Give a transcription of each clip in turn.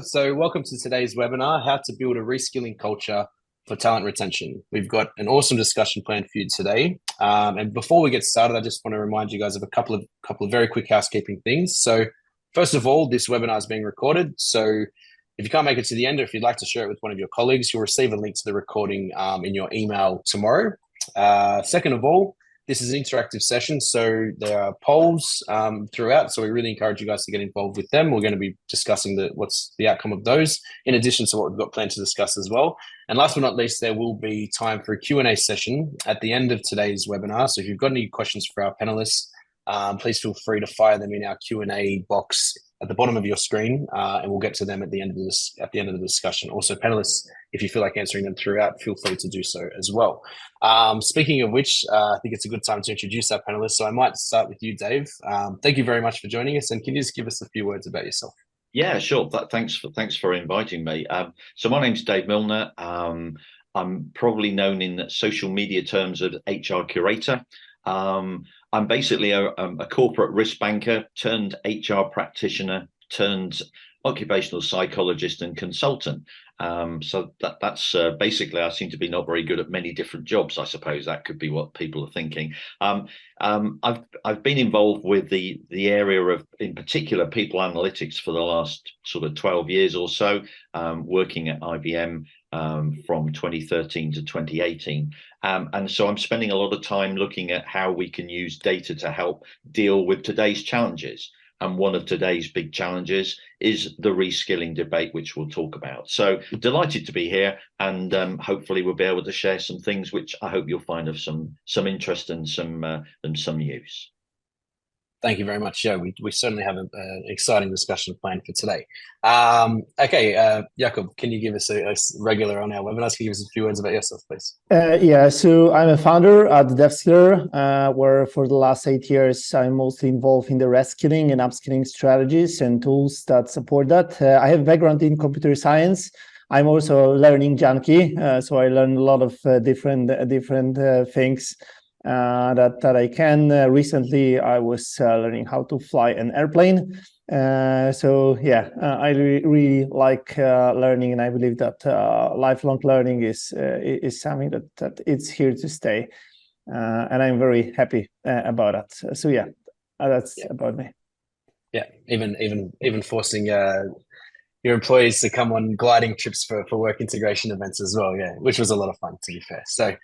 So, welcome to today's webinar, How to Build a Reskilling Culture for Talent Retention. We've got an awesome discussion planned for you today. And before we get started, I just want to remind you guys of a couple of very quick housekeeping things. So, first of all, this webinar is being recorded. So, if you can't make it to the end, or if you'd like to share it with one of your colleagues, you'll receive a link to the recording in your email tomorrow. Second of all, this is an interactive session, so there are polls throughout. So we really encourage you guys to get involved with them. We're going to be discussing what's the outcome of those, in addition to what we've got planned to discuss as well. And last but not least, there will be time for a Q&A session at the end of today's webinar. So if you've got any questions for our panelists, please feel free to fire them in our Q&A box at the bottom of your screen, and we'll get to them at the end of the discussion. Also, panelists, if you feel like answering them throughout, feel free to do so as well. Speaking of which, I think it's a good time to introduce our panelists. So I might start with you, Dave. Thank you very much for joining us, and can you just give us a few words about yourself? Yeah, sure. Thanks for inviting me. So my name's Dave Milner. I'm probably known in social media terms as HR curator. I'm basically a corporate risk banker turned HR practitioner turned occupational psychologist and consultant. So that's basically, I seem to be not very good at many different jobs. I suppose that could be what people are thinking. I've been involved with the area of, in particular, people analytics for the last sort of 12 years or so, working at IBM from 2013 to 2018. And so I'm spending a lot of time looking at how we can use data to help deal with today's challenges. And one of today's big challenges is the reskilling debate, which we'll talk about. So delighted to be here, and hopefully we'll be able to share some things which I hope you'll find of some interest and some use. Thank you very much. Yeah, we certainly have an exciting discussion planned for today. Okay, Jakob, can you give us a regular on our webinars? Can you give us a few words about yourself, please? Yeah, so I'm a founder at DevSkiller, where for the last 8 years, I'm mostly involved in the reskilling and upskilling strategies and tools that support that. I have a background in computer science. I'm also a learning junkie, so I learn a lot of different things that I can. Recently, I was learning how to fly an airplane. So yeah, I really like learning, and I believe that lifelong learning is something that it's here to stay, and I'm very happy about that. So yeah, that's about me. Yeah, even forcing your employees to come on gliding trips for work integration events as well. Yeah, which was a lot of fun, to be fair. So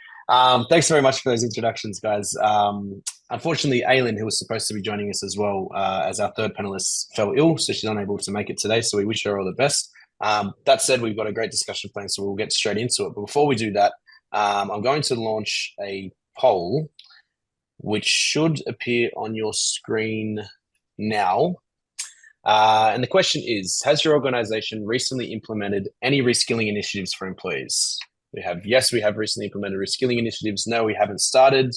thanks very much for those introductions, guys. Unfortunately, Aileen, who was supposed to be joining us as well as our third panelist, fell ill, so she's unable to make it today. So we wish her all the best. That said, we've got a great discussion plan, so we'll get straight into it. But before we do that, I'm going to launch a poll, which should appear on your screen now. And the question is, has your organization recently implemented any reskilling initiatives for employees? We have, yes, we have recently implemented reskilling initiatives. No, we haven't started.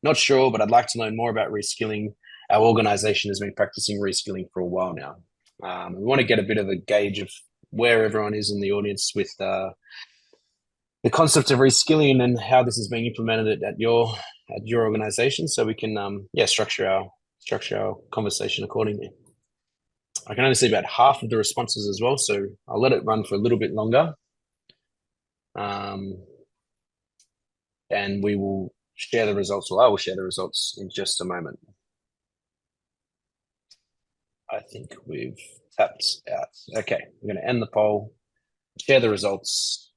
Not sure, but I'd like to learn more about reskilling. Our organization has been practicing reskilling for a while now. We want to get a bit of a gauge of where everyone is in the audience with the concept of reskilling and how this is being implemented at your organization, so we can structure our conversation accordingly. I can only see about half of the responses as well, so I'll let it run for a little bit longer. And we will share the results, or I will share the results in just a moment. I think we've tapped out. Okay, I'm going to end the poll, share the results.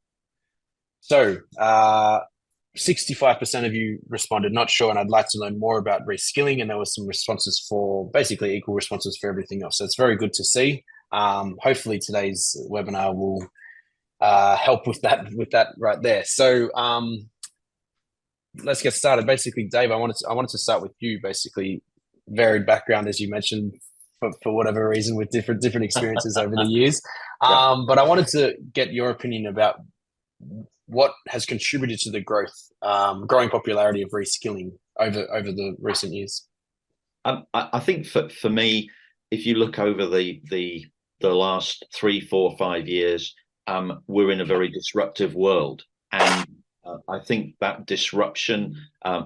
So 65% of you responded not sure, and I'd like to learn more about reskilling, and there were some responses for basically equal responses for everything else. So it's very good to see. Hopefully today's webinar will help with that right there. So let's get started. Basically, Dave, I wanted to start with you. Basically, varied background, as you mentioned, for whatever reason, with different experiences over the years. But I wanted to get your opinion about what has contributed to the growing popularity of reskilling over the recent years. I think for me, if you look over the last 3, 4, 5 years, we're in a very disruptive world, and I think that disruption,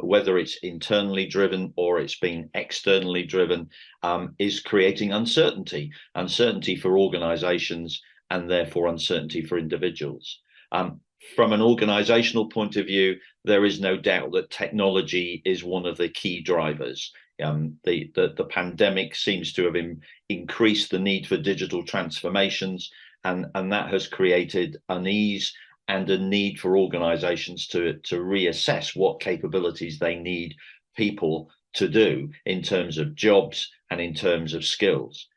whether it's internally driven or it's being externally driven, is creating uncertainty for organizations and therefore uncertainty for individuals. From an organizational point of view, there is no doubt that technology is one of the key drivers. The pandemic seems to have increased the need for digital transformations, and that has created unease and a need for organizations to reassess what capabilities they need people to do in terms of jobs and in terms of skills.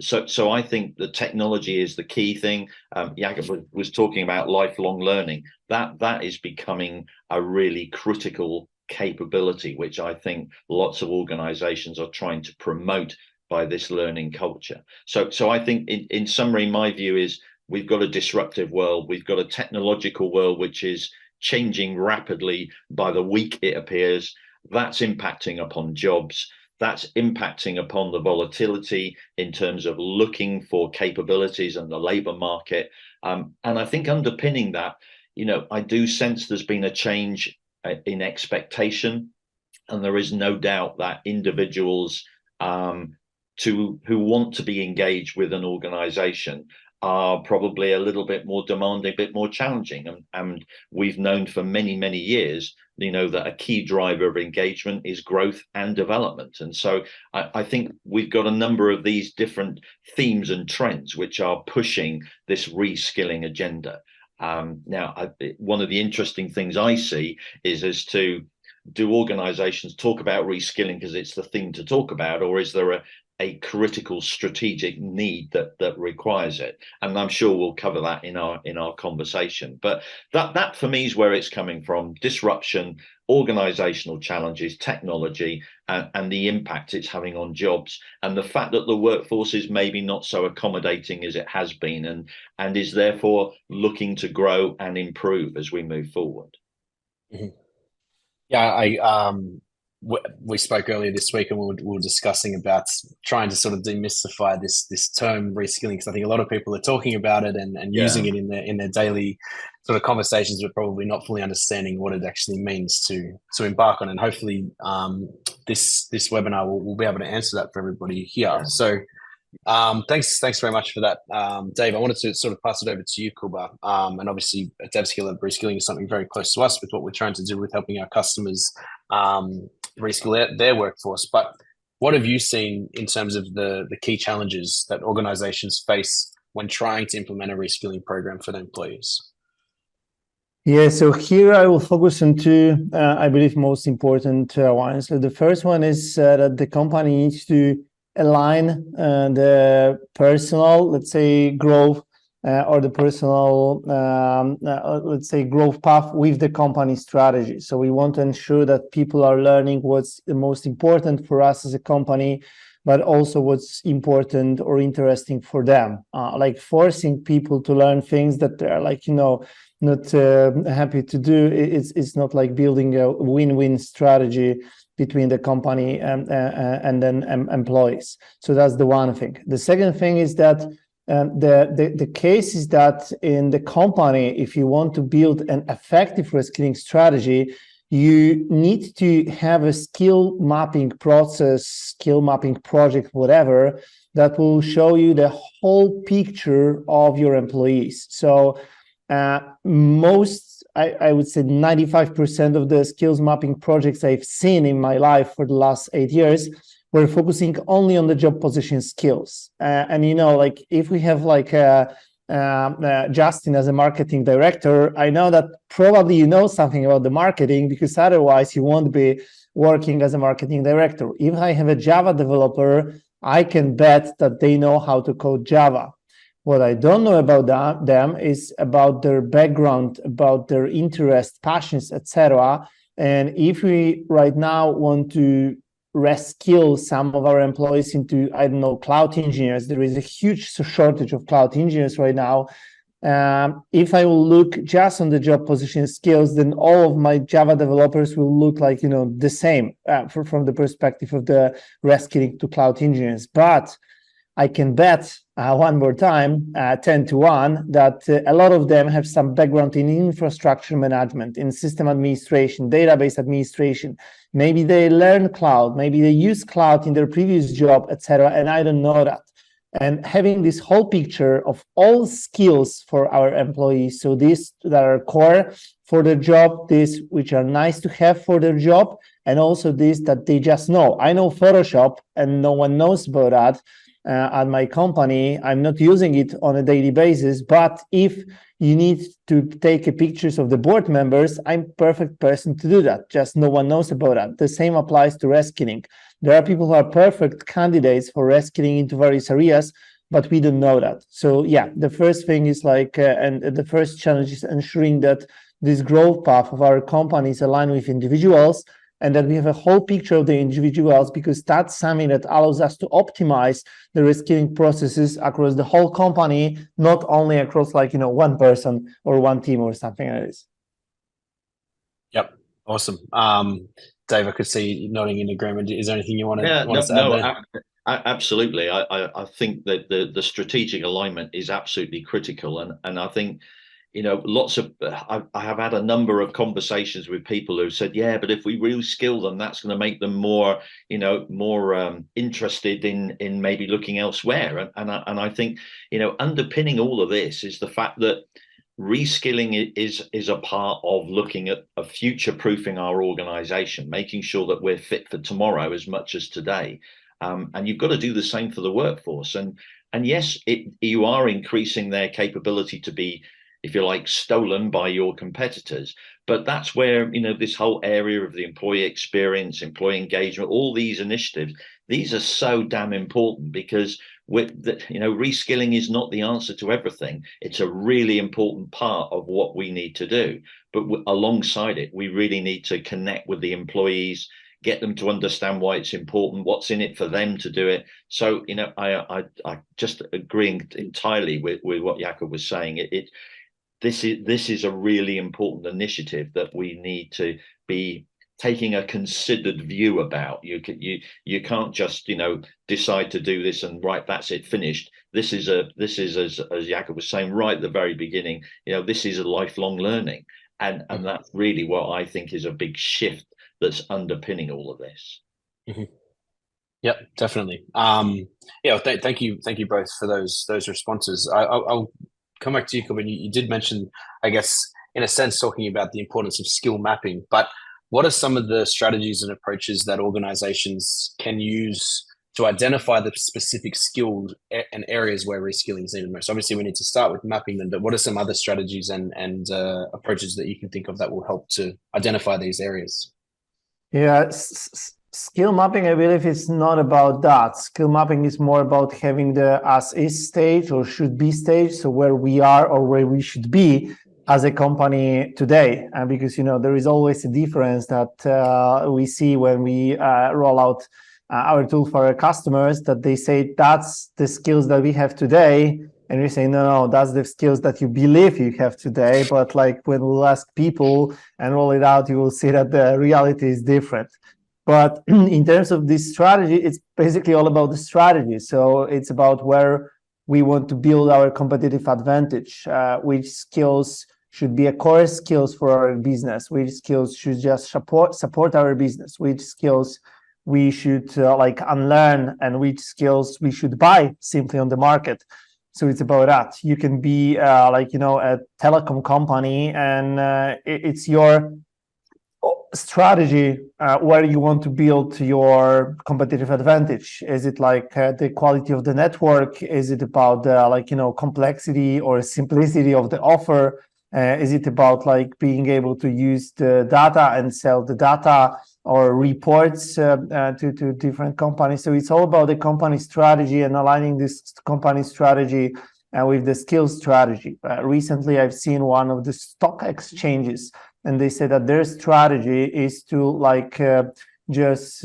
So I think the technology is the key thing. Jakob was talking about lifelong learning. That is becoming a really critical capability, which I think lots of organizations are trying to promote by this learning culture. So I think in summary, my view is we've got a disruptive world. We've got a technological world which is changing rapidly by the week, it appears. That's impacting upon jobs. That's impacting upon the volatility in terms of looking for capabilities in the labor market. And I think underpinning that, I do sense there's been a change in expectation. And there is no doubt that individuals who want to be engaged with an organization are probably a little bit more demanding, a bit more challenging. And we've known for many, many years, that a key driver of engagement is growth and development. And so I think we've got a number of these different themes and trends which are pushing this reskilling agenda. Now, one of the interesting things I see is as to, do organizations talk about reskilling because it's the thing to talk about, or is there a critical strategic need that requires it? And I'm sure we'll cover that in our conversation. But that for me is where it's coming from: disruption, organizational challenges, technology, and the impact it's having on jobs, and the fact that the workforce is maybe not so accommodating as it has been, and is therefore looking to grow and improve as we move forward. Mm-hmm. Yeah, we spoke earlier this week, and we were discussing about trying to sort of demystify this term reskilling, because I think a lot of people are talking about it and using it in their daily sort of conversations, but probably not fully understanding what it actually means to embark on. And hopefully, this webinar will be able to answer that for everybody here. Yeah. So, thanks very much for that, Dave. I wanted to sort of pass it over to you, Kuba. And obviously, at DevSkiller, reskilling is something very close to us with what we're trying to do with helping our customers reskill their workforce. But what have you seen in terms of the key challenges that organizations face when trying to implement a reskilling program for their employees? Yeah, so here I will focus on two, I believe, most important ones. So the first one is that the company needs to align the personal, let's say, growth or the personal, let's say, growth path with the company strategy. So we want to ensure that people are learning what's the most important for us as a company, but also what's important or interesting for them. Like forcing people to learn things that they're not happy to do. It's not like building a win-win strategy between the company and then employees. So that's the one thing. The second thing is that the case is that in the company, if you want to build an effective reskilling strategy, you need to have a skill mapping process, skill mapping project, whatever, that will show you the whole picture of your employees. So I would say 95% of the skills mapping projects I've seen in my life for the last 8 years were focusing only on the job position skills. And if we have Justin as a marketing director, I know that probably you know something about the marketing, because otherwise you won't be working as a marketing director. If I have a Java developer, I can bet that they know how to code Java. What I don't know about them is about their background, about their interests, passions, etc. And if we right now want to reskill some of our employees into, cloud engineers, there is a huge shortage of cloud engineers right now. If I will look just on the job position skills, then all of my Java developers will look like, the same from the perspective of the reskilling to cloud engineers. But I can bet one more time, 10 to 1, that a lot of them have some background in infrastructure management, in system administration, database administration. Maybe they learn cloud, maybe they use cloud in their previous job, etc. And I don't know that. and having this whole picture of all skills for our employees. So these that are core for the job, these which are nice to have for their job, and also these that they just know. I know Photoshop and no one knows about that at my company. I'm not using it on a daily basis, but if you need to take pictures of the board members, I'm perfect person to do that. Just no one knows about that. The same applies to reskilling. There are people who are perfect candidates for reskilling into various areas, but we don't know that. So yeah, the first thing is like, and the first challenge is ensuring that this growth path of our company is aligned with individuals, and that we have a whole picture of the individuals, because that's something that allows us to optimize the reskilling processes across the whole company, not only across like, one person or one team or something like this. Yep. Awesome. Dave, I could see you nodding in agreement. Is there anything you want to add there? Absolutely. I think that the strategic alignment is absolutely critical, and I think, I have had a number of conversations with people who said, yeah, but if we reskill them, that's going to make them more interested in maybe looking elsewhere. And I think, underpinning all of this is the fact that reskilling is a part of looking at future-proofing our organization, making sure that we're fit for tomorrow as much as today. And you've got to do the same for the workforce. And yes, you are increasing their capability to be, if you like, stolen by your competitors. But that's where, this whole area of the employee experience, employee engagement, all these initiatives, these are so damn important, because reskilling is not the answer to everything. It's a really important part of what we need to do. But alongside it, we really need to connect with the employees, get them to understand why it's important, what's in it for them to do it. So, I just agreeing entirely with what Jakub was saying. This is a really important initiative that we need to be taking a considered view about. You can't just decide to do this and right, that's it, finished. This is as Jakub was saying right at the very beginning. This is a lifelong learning, and that's really what I think is a big shift that's underpinning all of this. Mm-hmm. Yep, definitely. Thank you both for those responses. I'll come back to you, Jakub. You did mention, I guess, in a sense, talking about the importance of skill mapping, but what are some of the strategies and approaches that organizations can use to identify the specific skills and areas where reskilling is needed most? Obviously, we need to start with mapping them, but what are some other strategies and approaches that you can think of that will help to identify these areas? Yeah, skill mapping, I believe, is not about that. Skill mapping is more about having the as-is stage or should-be stage, so where we are or where we should be as a company today. Because, there is always a difference that we see when we roll out our tool for our customers, that they say that's the skills that we have today. And we say, no, that's the skills that you believe you have today. But like when we'll ask people and roll it out, you will see that the reality is different. But in terms of this strategy, it's basically all about the strategy. So it's about where we want to build our competitive advantage, which skills should be a core skills for our business, which skills should just support our business, which skills we should unlearn, and which skills we should buy simply on the market. So it's about that. You can be a telecom company, and it's your strategy where you want to build your competitive advantage. Is it the quality of the network? Is it about the complexity or simplicity of the offer? Is it about being able to use the data and sell the data or reports to different companies? So it's all about the company strategy and aligning this company strategy with the skills strategy. Recently, I've seen one of the stock exchanges, and they said that their strategy is to just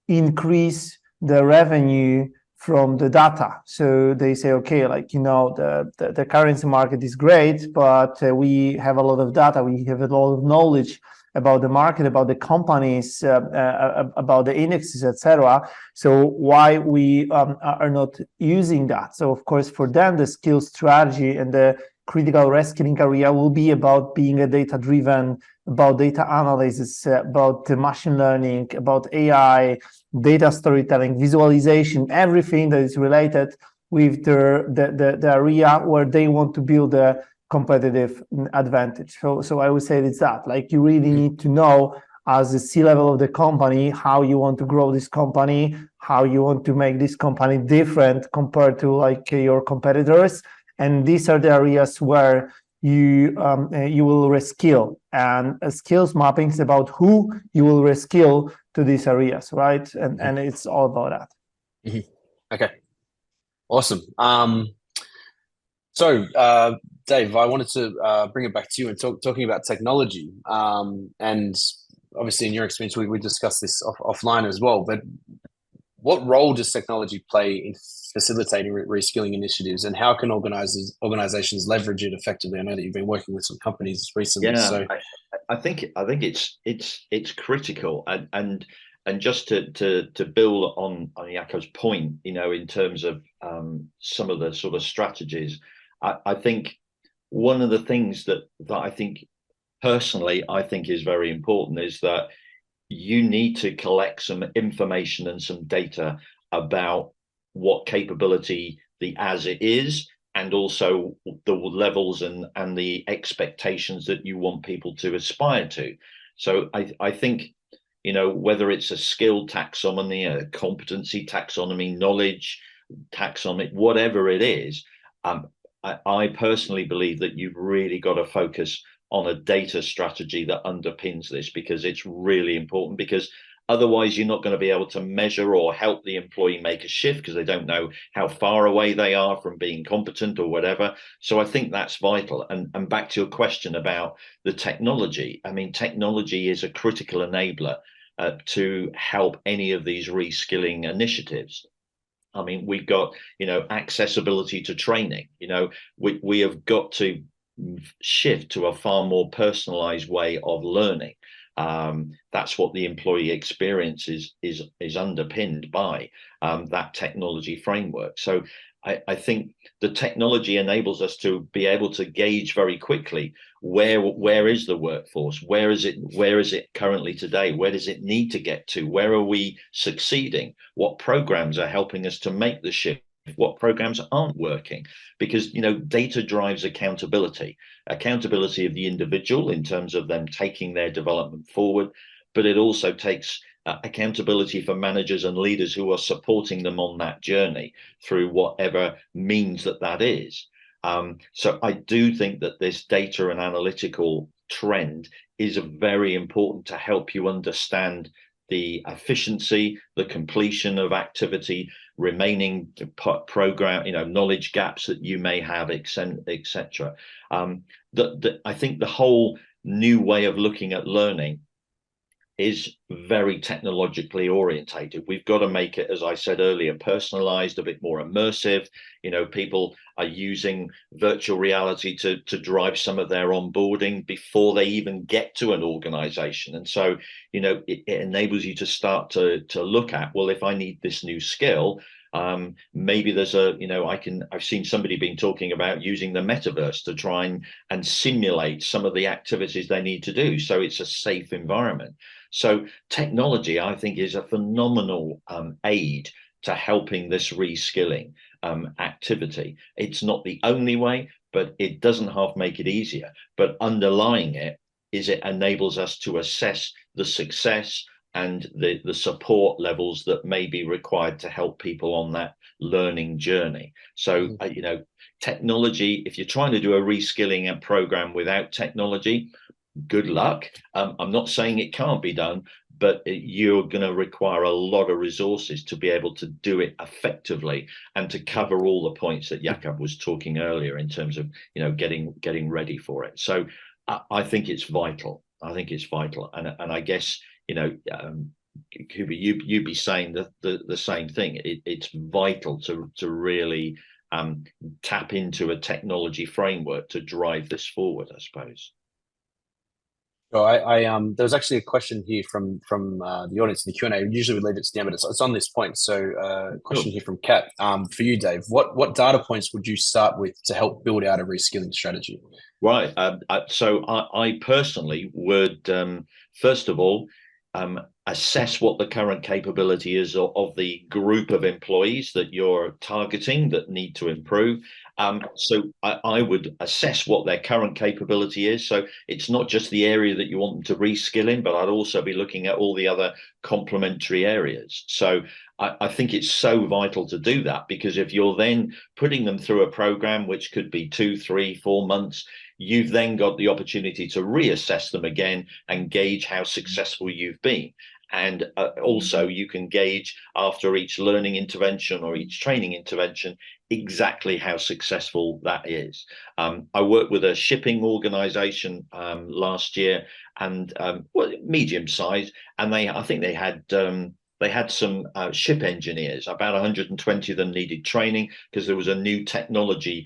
increase the revenue from the data. So they say, okay, the currency market is great, but we have a lot of data, we have a lot of knowledge about the market, about the companies, about the indexes, etc. So why we are not using that? So of course, for them, the skill strategy and the critical reskilling area will be about being a data-driven, about data analysis, about machine learning, about AI, data storytelling, visualization, everything that is related with the area where they want to build a competitive advantage. So I would say it's that, like, you really need to know as the C-level of the company how you want to grow this company, how you want to make this company different compared to like your competitors, and these are the areas where you will reskill, and skills mapping is about who you will reskill to these areas, right? And it's all about that. Mm-hmm. Okay, awesome. So Dave, I wanted to bring it back to you and talking about technology, and obviously in your experience we discussed this offline as well, but what role does technology play in facilitating reskilling initiatives, and how can organizations leverage it effectively? I know that you've been working with some companies recently. Yeah, So I think it's critical, and just to build on Jako's point, you know, in terms of some of the sort of strategies, I think one of the things that I think personally I think is very important is that you need to collect some information and some data about what capability the as it is, and also the levels and the expectations that you want people to aspire to. So I think, you know, whether it's a skill taxonomy, a competency taxonomy, knowledge taxonomy, whatever it is, I personally believe that you've really got to focus on a data strategy that underpins this, because it's really important, because otherwise you're not going to be able to measure or help the employee make a shift because they don't know how far away they are from being competent or whatever. So I think that's vital. And back to your question about the technology, I mean, technology is a critical enabler to help any of these reskilling initiatives. I mean, we've got, you know, accessibility to training. You know, we have got to shift to a far more personalized way of learning. That's what the employee experience is underpinned by, that technology framework. So I think the technology enables us to be able to gauge very quickly where is the workforce, where is it currently today, where does it need to get to, where are we succeeding, what programs are helping us to make the shift, what programs aren't working, because, you know, data drives accountability of the individual in terms of them taking their development forward, but it also takes accountability for managers and leaders who are supporting them on that journey through whatever means that is. So I do think that this data and analytical trend is very important to help you understand the efficiency, the completion of activity, remaining program, you know, knowledge gaps that you may have, etc. I think the whole new way of looking at learning is very technologically orientated. We've got to make it, as I said earlier, personalized, a bit more immersive. You know, people are using virtual reality to drive some of their onboarding before they even get to an organization. And so, you know, it enables you to start to look at, well, if I need this new skill, maybe there's I've seen somebody been talking about using the metaverse to try and simulate some of the activities they need to do, so it's a safe environment. So technology, I think, is a phenomenal aid to helping this reskilling activity. It's not the only way, but it doesn't half make it easier. But underlying it is it enables us to assess the success and the support levels that may be required to help people on that learning journey. So, you know, technology, if you're trying to do a reskilling program without technology, good luck. I'm not saying it can't be done, but you're going to require a lot of resources to be able to do it effectively and to cover all the points that Jakob was talking earlier in terms of, you know, getting ready for it. So I think it's vital. And I guess, you know, Kuba, you'd be saying the same thing. It's vital to really tap into a technology framework to drive this forward, I suppose. So there was actually a question here from the audience in the Q&A. Usually we leave it to the end, but it's on this point. So question here from Kat, for you, Dave. What data points would you start with to help build out a reskilling strategy? Right. So I personally would, first of all, assess what the current capability is of the group of employees that you're targeting that need to improve. So I would assess what their current capability is. So it's not just the area that you want them to reskill in, but I'd also be looking at all the other complementary areas. So I think it's so vital to do that, because if you're then putting them through a program, which could be 2, 3, 4 months, you've then got the opportunity to reassess them again and gauge how successful you've been. And also you can gauge after each learning intervention or each training intervention exactly how successful that is. I worked with a shipping organization last year, and medium size, and I think they had some ship engineers. About 120 of them needed training because there was a new technology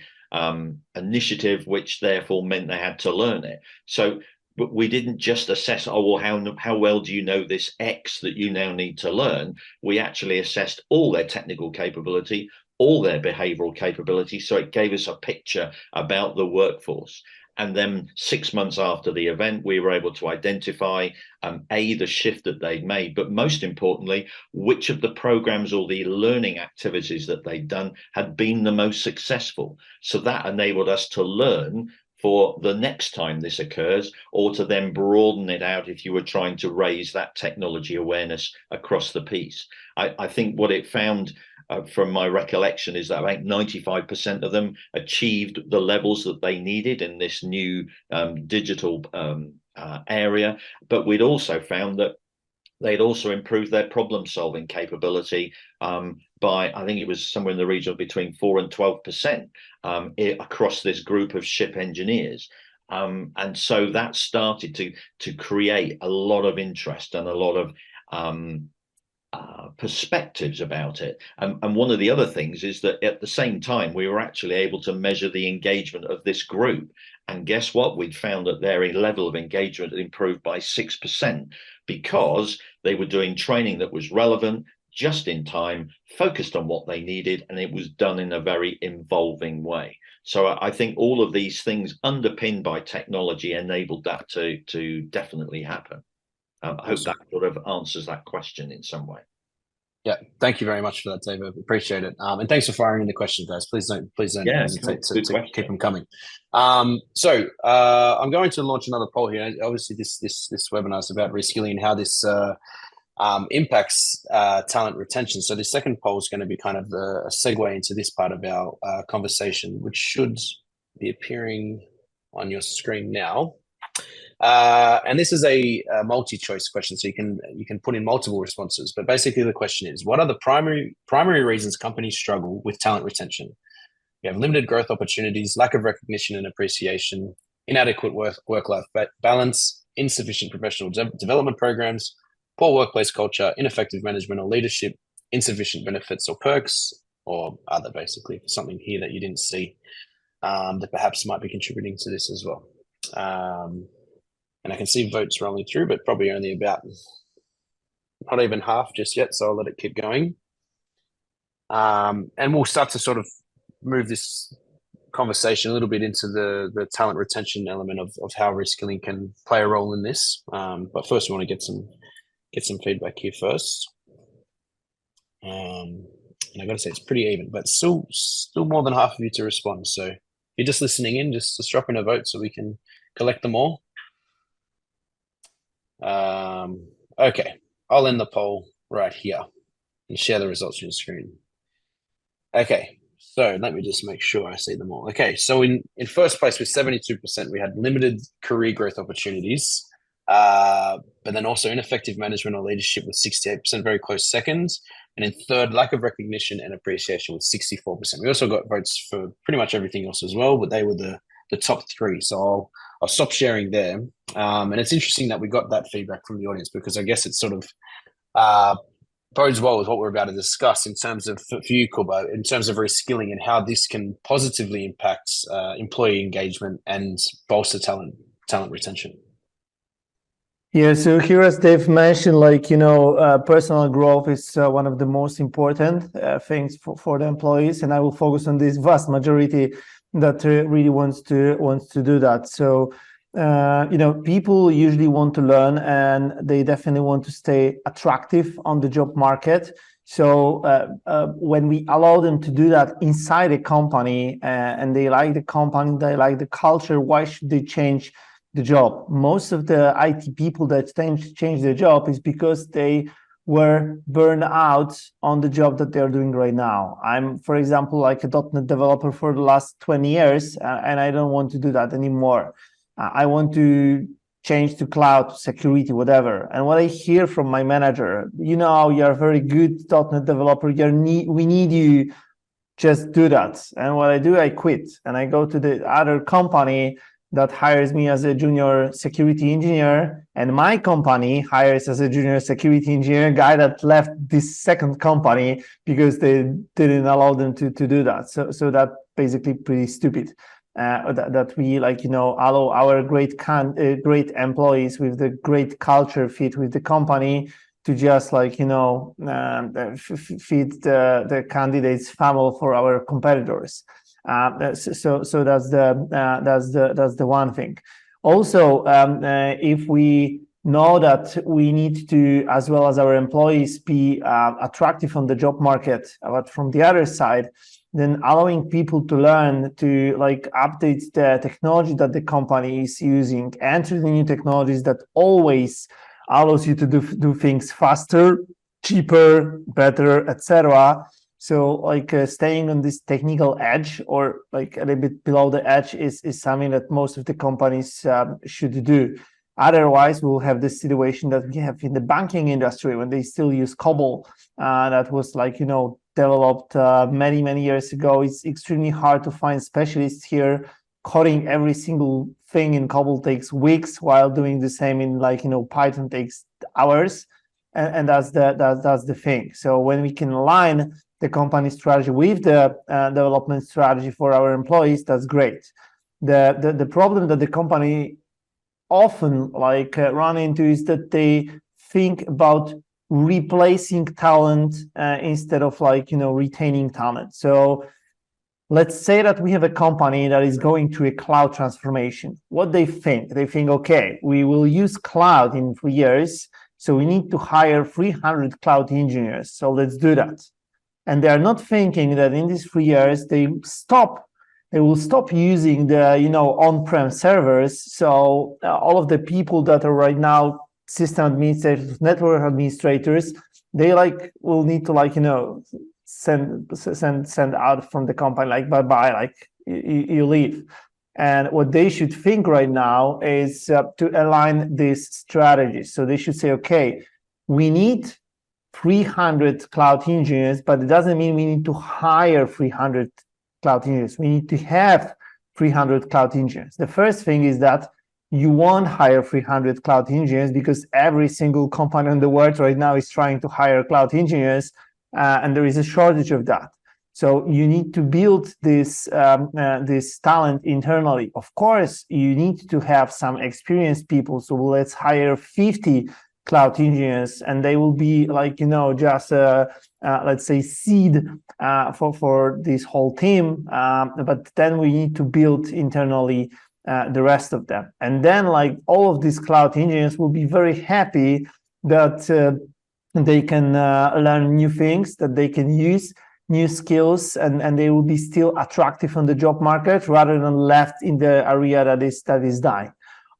initiative, which therefore meant they had to learn it. So, but we didn't just assess, oh, well, how well do you know this X that you now need to learn? We actually assessed all their technical capability, all their behavioral capability. So it gave us a picture about the workforce. And then 6 months after the event, we were able to identify the shift that they'd made, but most importantly, which of the programs or the learning activities that they'd done had been the most successful. So that enabled us to learn for the next time this occurs, or to then broaden it out if you were trying to raise that technology awareness across the piece. I think what it found from my recollection is that about 95% of them achieved the levels that they needed in this new digital area. But we'd also found that they'd also improved their problem-solving capability by, I think it was somewhere in the region of between 4 and 12% across this group of ship engineers. And so that started to create a lot of interest and a lot of perspectives about it. And one of the other things is that at the same time, we were actually able to measure the engagement of this group. And guess what? We'd found that their level of engagement had improved by 6% because they were doing training that was relevant, just in time, focused on what they needed, and it was done in a very involving way. So I think all of these things underpinned by technology enabled that to definitely happen. I hope that sort of answers that question in some way. Yeah, thank you very much for that, David. Appreciate it. And thanks for firing in the questions, guys. Please don't hesitate to keep them coming. So I'm going to launch another poll here. Obviously, this webinar is about reskilling and how this impacts talent retention. So the second poll is going to be kind of a segue into this part of our conversation, which should be appearing on your screen now. And this is a multi-choice question, so you can put in multiple responses. But basically, the question is: what are the primary reasons companies struggle with talent retention? You have limited growth opportunities, lack of recognition and appreciation, inadequate work-life balance, insufficient professional development programs, poor workplace culture, ineffective management or leadership, insufficient benefits or perks, or other. Basically, something here that you didn't see that perhaps might be contributing to this as well. And I can see votes rolling through, but probably only about not even half just yet. So I'll let it keep going. And we'll start to sort of move this conversation a little bit into the talent retention element of how reskilling can play a role in this. But first, we want to get some feedback here first. And I got to say, it's pretty even, but still more than half of you to respond. So if you're just listening in, just drop in a vote so we can collect them all. Okay, I'll end the poll right here and share the results on your screen. Okay, so let me just make sure I see them all. Okay, so in first place with 72%, we had limited career growth opportunities, but then also ineffective management or leadership with 68%, very close second. And in third, lack of recognition and appreciation with 64%. We also got votes for pretty much everything else as well, but they were the top three. So I'll stop sharing there. And it's interesting that we got that feedback from the audience, because I guess it sort of bodes well with what we're about to discuss in terms of, for you, Kuba, in terms of reskilling and how this can positively impact employee engagement and bolster talent retention. Yeah, so here, as Dave mentioned, personal growth is one of the most important things for the employees, and I will focus on this vast majority that really wants to do that. So People usually want to learn, and they definitely want to stay attractive on the job market. So when we allow them to do that inside a company, and they like the company, they like the culture, why should they change the job? Most of the IT people that change their job is because they were burned out on the job that they're doing right now. I'm, for example, like a .NET developer for the last 20 years, and I don't want to do that anymore. I want to change to cloud security, whatever. And what I hear from my manager, you're a very good .NET developer. We need you. Just do that. And what I do, I quit and I go to the other company that hires me as a junior security engineer. And my company hires as a junior security engineer a guy that left this second company because they didn't allow them to do that. So that basically pretty stupid. That we allow our great employees with the great culture fit with the company to just feed the candidates funnel for our competitors. So that's the one thing. Also, if we know that we need to, as well as our employees, be attractive on the job market, but from the other side, then allowing people to learn to update the technology that the company is using, enter the new technologies that always allows you to do things faster, cheaper, better, etc. So staying on this technical edge, or a little bit below the edge, is something that most of the companies should do. Otherwise, we'll have this situation that we have in the banking industry when they still use COBOL. That was developed many years ago. It's extremely hard to find specialists here. Coding every single thing in COBOL takes weeks, while doing the same in Python takes hours, and that's the thing. So when we can align the company strategy with the development strategy for our employees, that's great. The problem that the company often run into is that they think about replacing talent instead of retaining talent. So let's say that we have a company that is going through a cloud transformation. What they think, okay, we will use cloud in 3 years, so we need to hire 300 cloud engineers. So let's do that. And they are not thinking that in these 3 years they will stop using the on-prem servers. So all of the people that are right now system administrators, network administrators, they will need to send out from the company, bye-bye, you leave. And what they should think right now is to align these strategies. So they should say, okay, we need 300 cloud engineers, but it doesn't mean we need to hire 300 cloud engineers. We need to have 300 cloud engineers. The first thing is that you won't hire 300 cloud engineers because every single company in the world right now is trying to hire cloud engineers, and there is a shortage of that. So you need to build this talent internally. Of course, you need to have some experienced people. So let's hire 50 cloud engineers, and they will be just let's say seed for this whole team. But then we need to build internally the rest of them, and then all of these cloud engineers will be very happy that they can learn new things, that they can use new skills, and they will be still attractive on the job market rather than left in the area that is dying.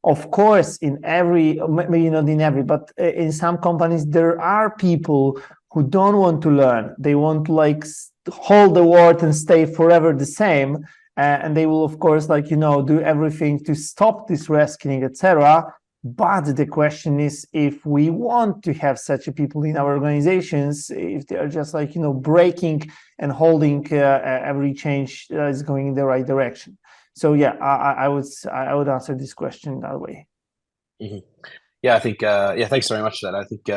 Of course, maybe not in every, but in some companies, there are people who don't want to learn. They want to hold the word and stay forever the same. And they will, of course, do everything to stop this reskilling, etc. But the question is, if we want to have such people in our organizations, if they are just breaking and holding every change that is going in the right direction. So yeah, I would answer this question that way. Mm-hmm. Yeah, I think thanks very much for that. I think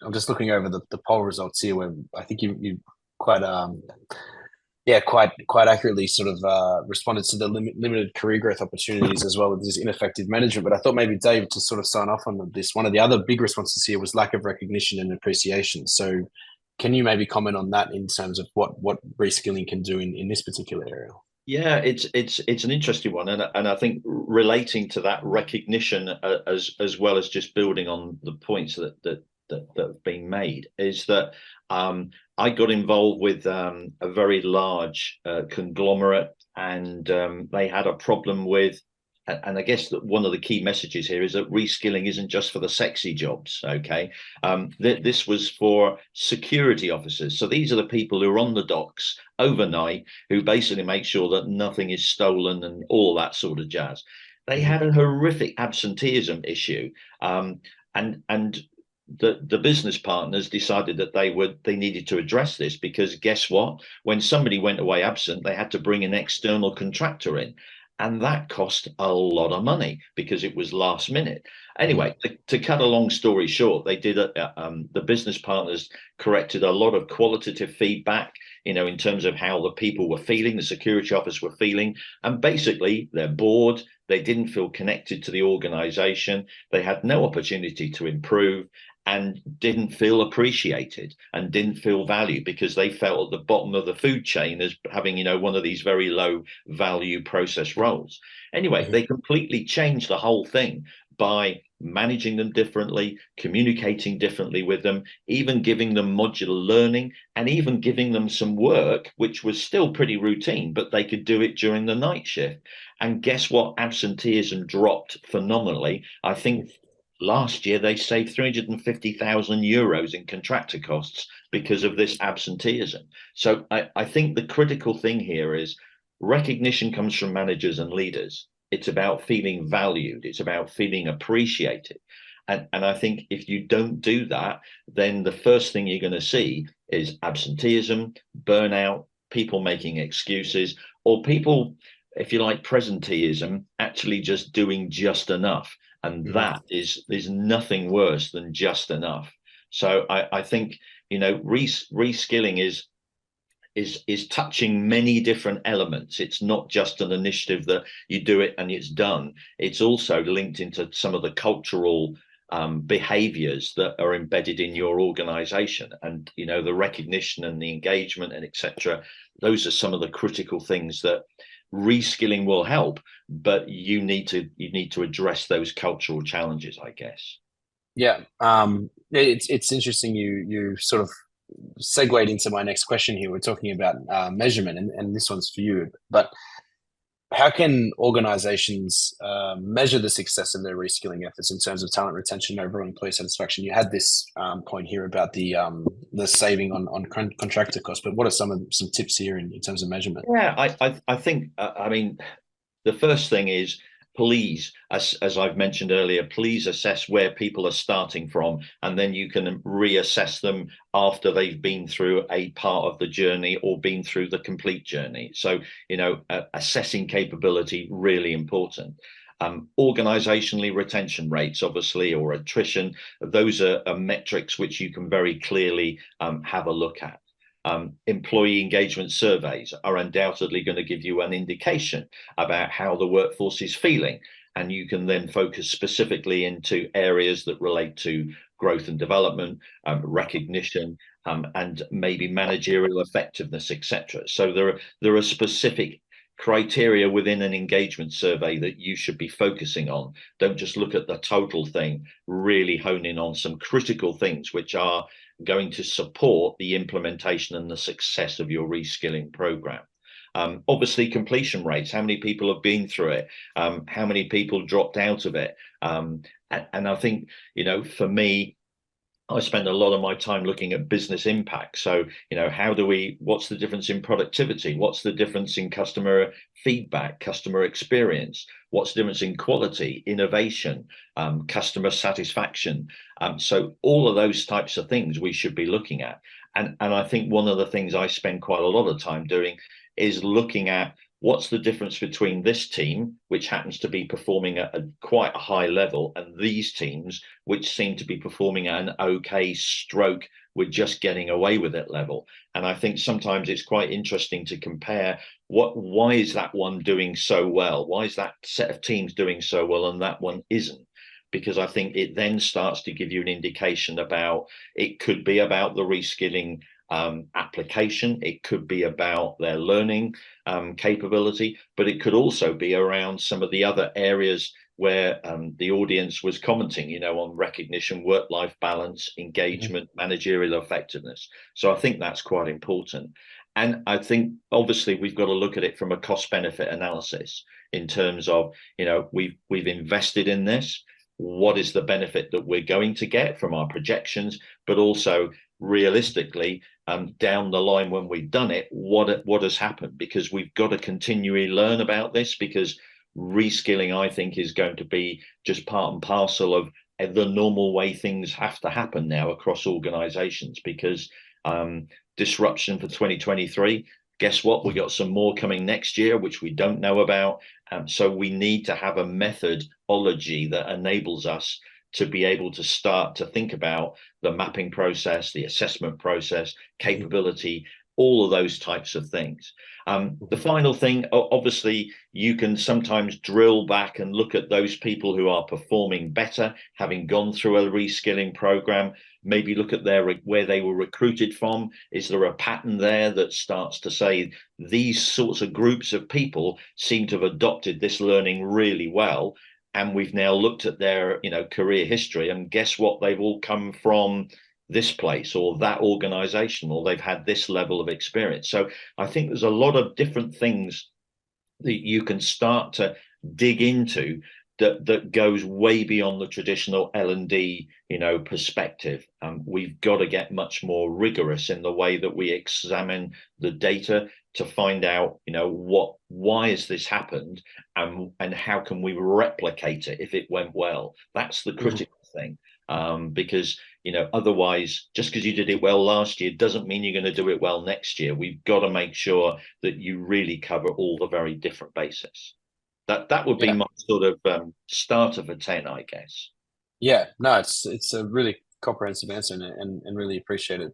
I'm just looking over the poll results here, where I think you quite accurately sort of responded to the limited career growth opportunities as well as this ineffective management. But I thought maybe Dave, to sort of sign off on this, one of the other big responses here was lack of recognition and appreciation. So can you maybe comment on that in terms of what reskilling can do in this particular area? Yeah, it's an interesting one, and I think relating to that recognition, as well as just building on the points that have been made, is that I got involved with a very large conglomerate, and they had a problem with. And I guess that one of the key messages here is that reskilling isn't just for the sexy jobs. Okay, this was for security officers. So these are the people who are on the docks overnight, who basically make sure that nothing is stolen and all that sort of jazz. They had a horrific absenteeism issue, and the business partners decided that they needed to address this, because guess what? When somebody went away absent, they had to bring an external contractor in. And that cost a lot of money because it was last minute. Anyway, to cut a long story short, they did the business partners corrected a lot of qualitative feedback, in terms of how the people were feeling, the security officers were feeling, and basically they're bored. They didn't feel connected to the organization. They had no opportunity to improve, and didn't feel appreciated and didn't feel valued, because they felt at the bottom of the food chain as having, one of these very low value process roles. Anyway, they completely changed the whole thing by managing them differently, communicating differently with them, even giving them modular learning, and even giving them some work, which was still pretty routine, but they could do it during the night shift. And guess what? Absenteeism dropped phenomenally. I think last year they saved 350,000 euros in contractor costs because of this absenteeism. So I think the critical thing here is recognition comes from managers and leaders. It's about feeling valued. It's about feeling appreciated. And I think if you don't do that, then the first thing you're going to see is absenteeism, burnout, people making excuses, or people, if you like, presenteeism, actually just doing just enough. And that is, there's nothing worse than just enough. So I think, reskilling is touching many different elements. It's not just an initiative that you do it and it's done. It's also linked into some of the cultural behaviors that are embedded in your organization, and the recognition and the engagement and etc. Those are some of the critical things that reskilling will help, but you need to address those cultural challenges, I guess. Yeah, it's interesting. You sort of segued into my next question here. We're talking about measurement, and this one's for you. But how can organizations measure the success of their reskilling efforts in terms of talent retention, overall employee satisfaction? You had this point here about the saving on contractor costs, but what are some tips here in terms of measurement? Yeah, I think I mean, the first thing is, please, as I've mentioned earlier, please assess where people are starting from, and then you can reassess them after they've been through a part of the journey or been through the complete journey. So, assessing capability, really important. Organizationally, retention rates, obviously, or attrition, those are metrics which you can very clearly have a look at. Employee engagement surveys are undoubtedly going to give you an indication about how the workforce is feeling, and you can then focus specifically into areas that relate to growth and development, recognition, and maybe managerial effectiveness, etc. So there are specific criteria within an engagement survey that you should be focusing on. Don't just look at the total thing, really hone in on some critical things which are going to support the implementation and the success of your reskilling program. Obviously, completion rates, how many people have been through it, how many people dropped out of it. And I think, for me, I spend a lot of my time looking at business impact. So, what's the difference in productivity? What's the difference in customer feedback, customer experience? What's the difference in quality, innovation, customer satisfaction? So all of those types of things we should be looking at. And I think one of the things I spend quite a lot of time doing is looking at what's the difference between this team, which happens to be performing at quite a high level, and these teams, which seem to be performing at an okay stroke, we're just getting away with it level. And I think sometimes it's quite interesting to compare why is that one doing so well? Why is that set of teams doing so well and that one isn't? Because I think it then starts to give you an indication about, it could be about the reskilling application. It could be about their learning capability, but it could also be around some of the other areas where the audience was commenting, on recognition, work-life balance, engagement, managerial effectiveness. So I think that's quite important. And I think obviously we've got to look at it from a cost-benefit analysis in terms of, we've invested in this. What is the benefit that we're going to get from our projections, but also realistically down the line when we've done it, what has happened? Because we've got to continually learn about this, because reskilling, I think, is going to be just part and parcel of the normal way things have to happen now across organizations, because disruption for 2023, guess what? We got some more coming next year, which we don't know about. So we need to have a methodology that enables us to be able to start to think about the mapping process, the assessment process, capability, all of those types of things. The final thing, obviously, you can sometimes drill back and look at those people who are performing better, having gone through a reskilling program, maybe look at where they were recruited from. Is there a pattern there that starts to say these sorts of groups of people seem to have adopted this learning really well? And we've now looked at their, career history, and guess what? They've all come from this place or that organization, or they've had this level of experience. So I think there's a lot of different things that you can start to dig into that goes way beyond the traditional L&D, perspective. We've got to get much more rigorous in the way that we examine the data to find out, why has this happened, and how can we replicate it if it went well? That's the critical thing. Because, otherwise, just because you did it well last year doesn't mean you're going to do it well next year. We've got to make sure that you really cover all the very different bases. That would be my sort of starter for 10, I guess. Yeah, no, it's a really comprehensive answer, and really appreciate it.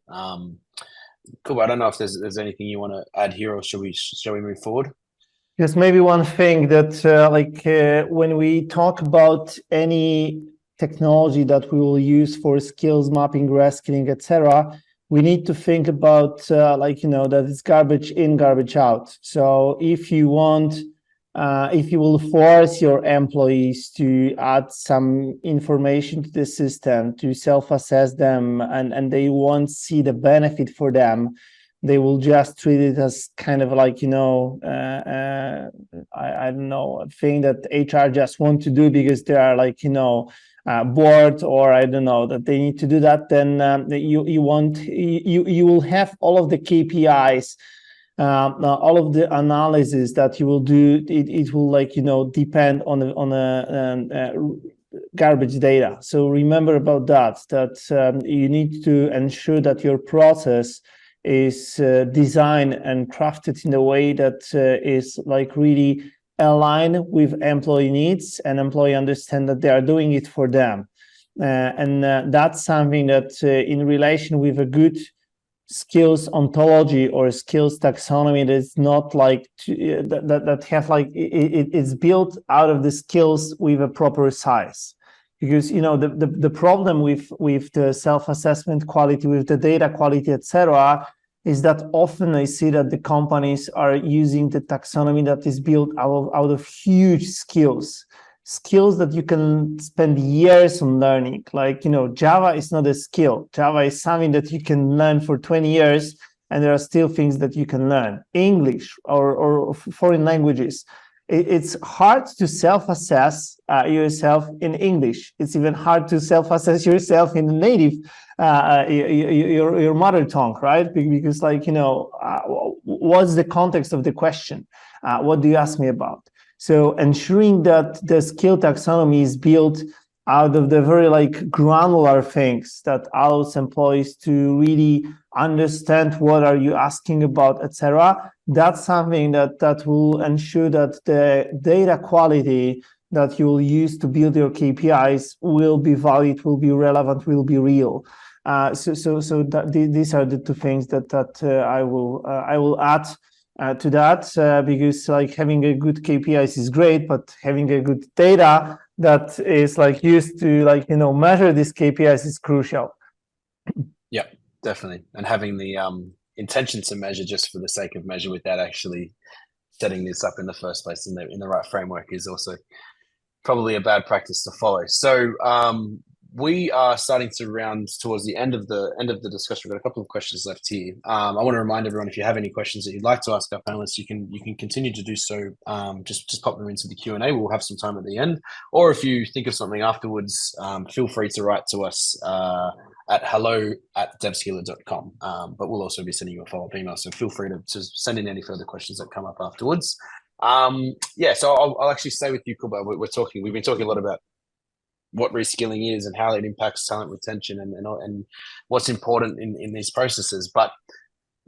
Cool. I don't know if there's anything you want to add here, or shall we move forward? Yes, maybe one thing that when we talk about any technology that we will use for skills mapping, reskilling, etc., we need to think about that it's garbage in, garbage out. So if you will force your employees to add some information to the system, to self-assess them, and they won't see the benefit for them, they will just treat it as kind of I don't know, a thing that HR just want to do because they are bored, or I don't know, that they need to do that. Then you will have all of the KPIs, all of the analysis that you will do. It will depend on a garbage data. So remember about that you need to ensure that your process is designed and crafted in a way that is really aligned with employee needs, and employee understand that they are doing it for them. And that's something that in relation with a good skills ontology or skills taxonomy, that's not it's built out of the skills with a proper size. Because the problem with the self-assessment quality, with the data quality, etc., is that often I see that the companies are using the taxonomy that is built out of huge skills that you can spend years on learning. Java is not a skill. Java is something that you can learn for 20 years, and there are still things that you can learn. English or foreign languages. It's hard to self-assess yourself in English. It's even hard to self-assess yourself in the native, your mother tongue, right? Because what's the context of the question? What do you ask me about? So ensuring that the skill taxonomy is built out of the very granular things that allows employees to really understand what are you asking about, etc. That's something that will ensure that the data quality that you will use to build your KPIs will be valid, will be relevant, will be real. So these are the two things that I will add to that, because having a good KPIs is great, but having a good data that is used to measure these KPIs is crucial. Yeah, definitely. And having the intention to measure just for the sake of measure without actually setting this up in the first place in the right framework is also probably a bad practice to follow. So we are starting to round towards the end of the discussion. We've got a couple of questions left here. I want to remind everyone, if you have any questions that you'd like to ask our panelists, you can continue to do so. Just pop them into the Q&A. We'll have some time at the end. Or if you think of something afterwards, feel free to write to us at hello@devskiller.com. But we'll also be sending you a follow-up email. So feel free to send in any further questions that come up afterwards. So I'll actually stay with you, Kuba. We've been talking a lot about what reskilling is and how it impacts talent retention and what's important in these processes. But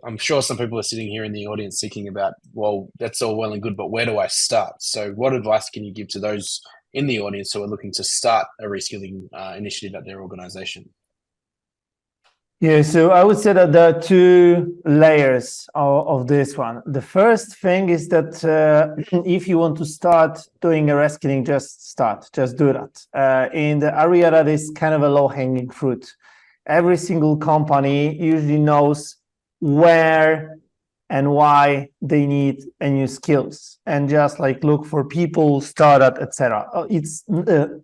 I'm sure some people are sitting here in the audience thinking about, well, that's all well and good, but where do I start? So what advice can you give to those in the audience who are looking to start a reskilling initiative at their organization? Yeah, so I would say that there are two layers of this one. The first thing is that if you want to start doing a reskilling, just do that. In the area that is kind of a low-hanging fruit, every single company usually knows where and why they need a new skills, and just like look for people, startup, etc. It's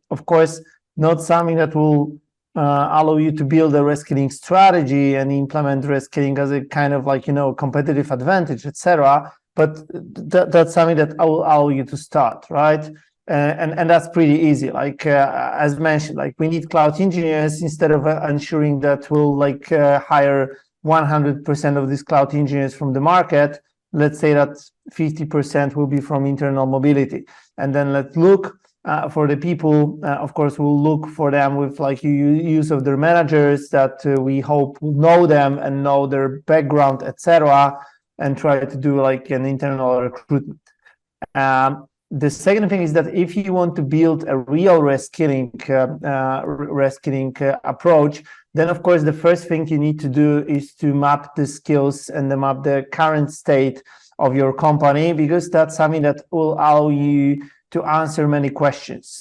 of course not something that will allow you to build a reskilling strategy and implement reskilling as a kind of like, competitive advantage, etc. But that's something that will allow you to start, right? And that's pretty easy. Like as mentioned, like we need cloud engineers. Instead of ensuring that we'll hire 100% of these cloud engineers from the market, let's say that 50% will be from internal mobility. And then let's look for the people. Of course, we'll look for them with use of their managers that we hope know them and know their background, etc., and try to do like an internal recruitment. The second thing is that if you want to build a real reskilling approach, then of course the first thing you need to do is to map the skills and map the current state of your company, because that's something that will allow you to answer many questions.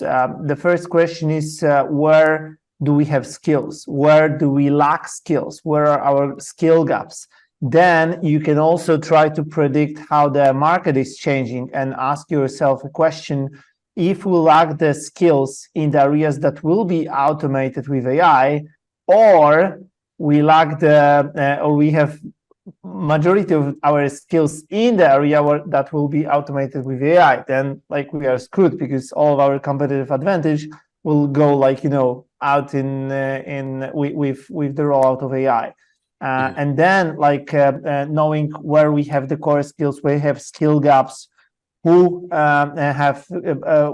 The first question is, where do we have skills? Where do we lack skills? Where are our skill gaps? Then you can also try to predict how the market is changing and ask yourself a question: if we lack the skills in the areas that will be automated with AI, or we lack or we have majority of our skills in the area that will be automated with AI, then we are screwed, because all of our competitive advantage will go out in with the rollout of AI. And then knowing where we have the core skills, where we have skill gaps, who have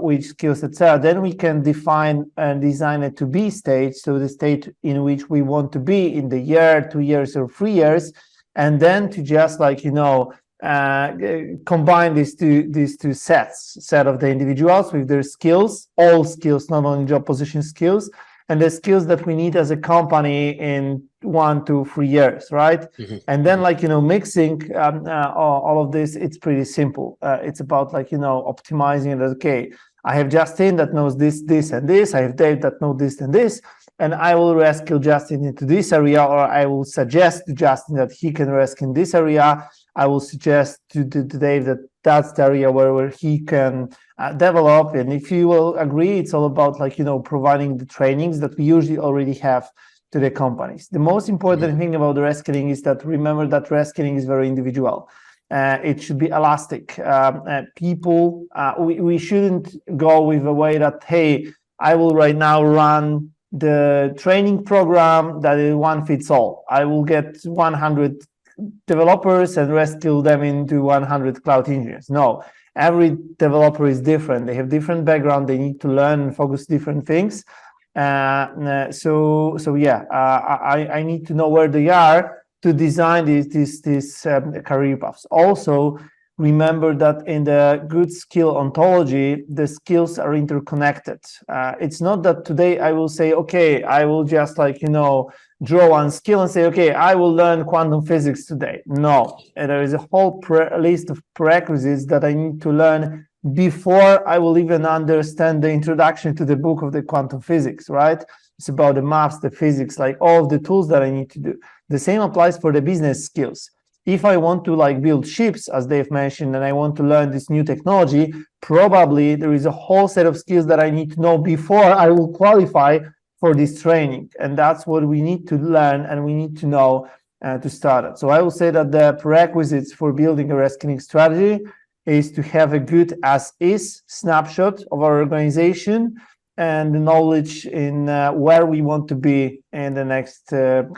which skills, etc. Then we can define and design a to-be state, so the state in which we want to be in the year, 2 years, or 3 years, and then to just combine these two set of the individuals with their skills, all skills, not only job position skills, and the skills that we need as a company in 1 to 3 years, right? And then mixing all of this, it's pretty simple. It's about optimizing it. Okay, I have Justin that knows this and this. I have Dave that knows this and this, and I will reskill Justin into this area, or I will suggest to Justin that he can reskill in this area. I will suggest to Dave that that's the area where he can develop. And if you will agree, it's all about providing the trainings that we usually already have to the companies. The most important thing about the reskilling is that remember that reskilling is very individual. It should be elastic. We shouldn't go with a way that, hey, I will right now run the training program that is one fits all. I will get 100 developers and reskill them into 100 cloud engineers. No, every developer is different. They have different background. They need to learn and focus different things. I need to know where they are to design these career paths. Also, remember that in the good skill ontology, the skills are interconnected. It's not that today I will say, okay, I will just draw one skill and say, okay, I will learn quantum physics today. No, there is a whole list of prerequisites that I need to learn before I will even understand the introduction to the book of the quantum physics, right? It's about the maths, the physics, like all of the tools that I need to do. The same applies for the business skills. If I want to like build ships, as Dave mentioned, and I want to learn this new technology, probably there is a whole set of skills that I need to know before I will qualify for this training. And that's what we need to learn and we need to know to start it. So I will say that the prerequisites for building a reskilling strategy is to have a good as-is snapshot of our organization and the knowledge in where we want to be in the next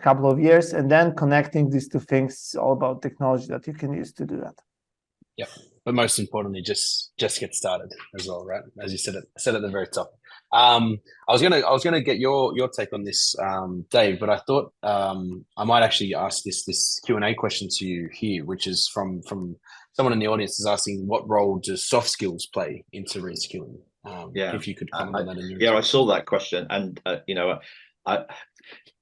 couple of years, and then connecting these two things, all about technology that you can use to do that. Yeah, but most importantly, just get started as well, right? As you said at the very top. I was gonna get your take on this, Dave, but I thought I might actually ask this Q&A question to you here, which is from someone in the audience is asking, what role does soft skills play into reskilling? If you could comment on that. I saw that question, and